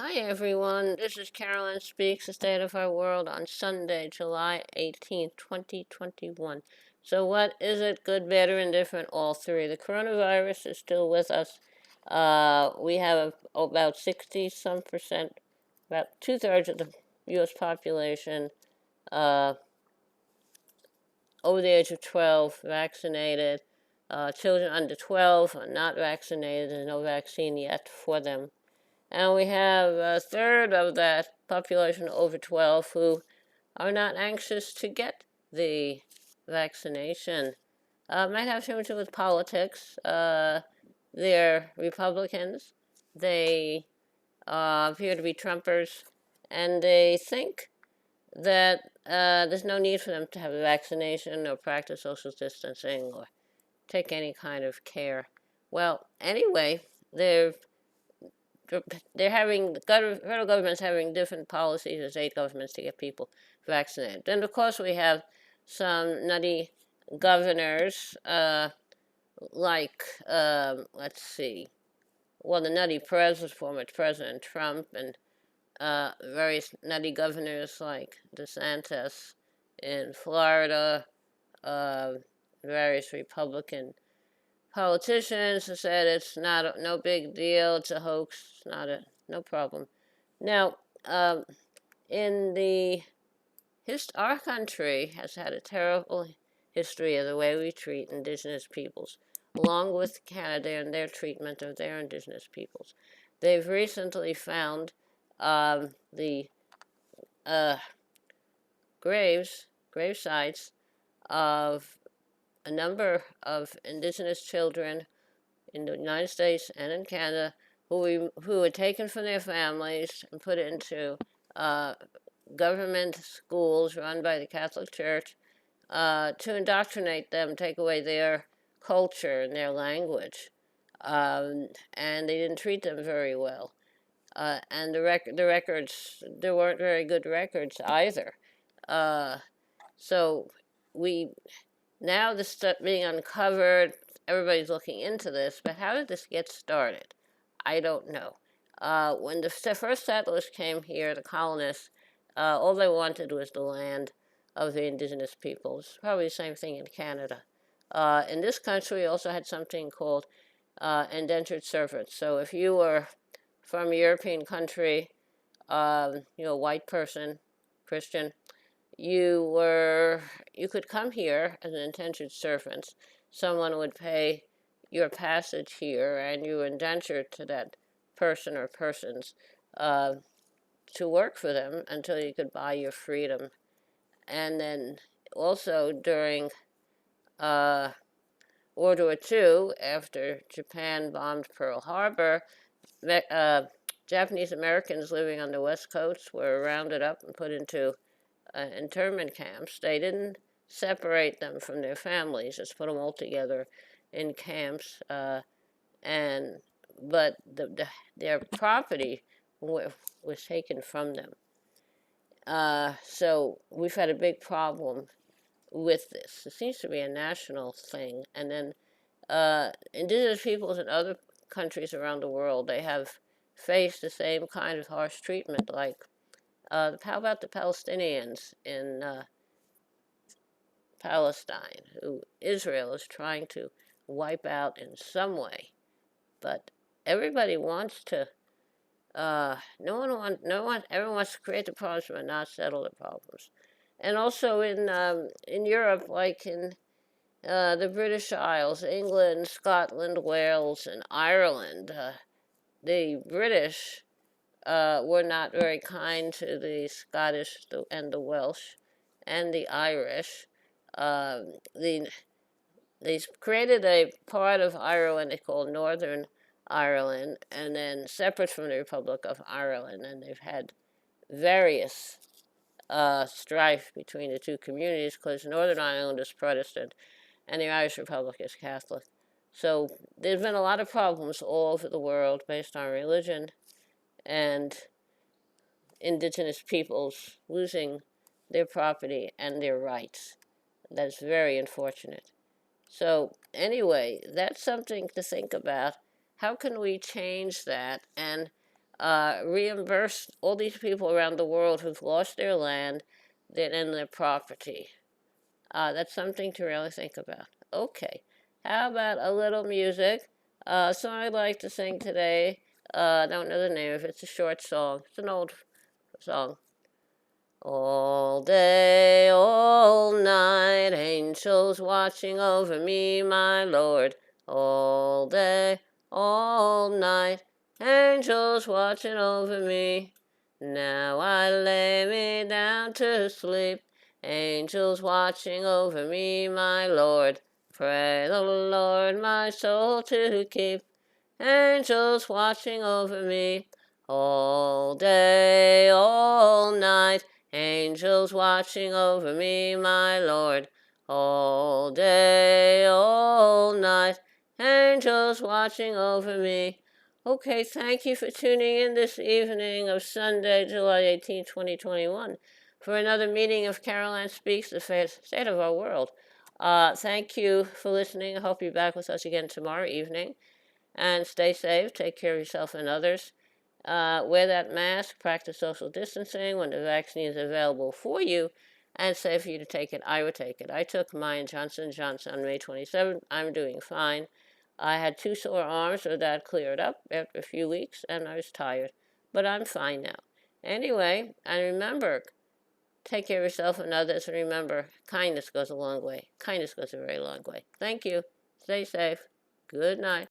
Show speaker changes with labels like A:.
A: Hi everyone, this is Carolyn Speaks, The State of Our World on Sunday, July 18th, 2021. So what is it, good, bad, or indifferent? All three. The coronavirus is still with us. We have about 60-some percent, about two-thirds of the U.S. population over the age of 12 vaccinated. Children under 12 are not vaccinated. There's no vaccine yet for them. And we have a third of that population over 12 who are not anxious to get the vaccination. Might have something to do with politics. They're Republicans. They appear to be Trumpers. And they think that there's no need for them to have a vaccination or practice social distancing or take any kind of care. Well, anyway, they're having, the federal government's having different policies as state governments to get people vaccinated. And of course we have some nutty governors, let's see, well, the nutty former President Trump, and various nutty governors like DeSantis in Florida, various Republican politicians have said it's no big deal, it's a hoax, it's no problem. Now, in our country has had a terrible history of the way we treat indigenous peoples, along with Canada and their treatment of their indigenous peoples. They've recently found the grave sites of a number of indigenous children in the United States and in Canada who were taken from their families and put into government schools run by the Catholic Church to indoctrinate them, take away their culture and their language. And they didn't treat them very well. And the records, there weren't very good records either. So now this stuff being uncovered, everybody's looking into this, but how did this get started? I don't know. When the first settlers came here, the colonists, all they wanted was the land of the indigenous peoples. Probably the same thing in Canada. In this country, we also had something called indentured servants. So if you were from a European country, white person, Christian, you could come here as an indentured servant. Someone would pay your passage here, and you were indentured to that person or persons to work for them until you could buy your freedom. And then also during World War II, after Japan bombed Pearl Harbor, Japanese Americans living on the West Coast were rounded up and put into internment camps. They didn't separate them from their families, just put them all together in camps. But their property was taken from them. So we've had a big problem with this. It seems to be a national thing. And then indigenous peoples in other countries around the world, they have faced the same kind of harsh treatment. Like, how about the Palestinians in Palestine, who Israel is trying to wipe out in some way? But everybody wants to. Everyone wants to create the problems but not settle the problems. And also in Europe, like in the British Isles, England, Scotland, Wales, and Ireland, the British were not very kind to the Scottish and the Welsh and the Irish. They created a part of Ireland they called Northern Ireland, and then separate from the Republic of Ireland, and they've had various strife between the two communities because Northern Ireland is Protestant and the Irish Republic is Catholic. So there's been a lot of problems all over the world based on religion and indigenous peoples losing their property and their rights. That's very unfortunate. So anyway, that's something to think about. How can we change that? And reimburse all these people around the world who've lost their land and their property. That's something to really think about. Okay, how about a little music? Song I'd like to sing today. I don't know the name of it. It's a short song. It's an old song. All day, all night, angels watching over me, my Lord. All day, all night, angels watching over me. Now I lay me down to sleep, angels watching over me, my Lord. Pray the Lord my soul to keep, angels watching over me. All day, all night, angels watching over me, my Lord. All day, all night, angels watching over me. Okay, thank you for tuning in this evening of Sunday, July 18, 2021, for another meeting of Caroline Speaks, the state of our world. Thank you for listening. I hope you're back with us again tomorrow evening. And stay safe, take care of yourself and others. Wear that mask, practice social distancing when the vaccine is available for you, and safe for you to take it. I would take it. I took mine, Johnson & Johnson, on May 27th. I'm doing fine. I had 2 sore arms, so that cleared up after a few weeks, and I was tired. But I'm fine now. Anyway, and remember, take care of yourself and others, and remember, kindness goes a long way. Kindness goes a very long way. Thank you. Stay safe. Good night.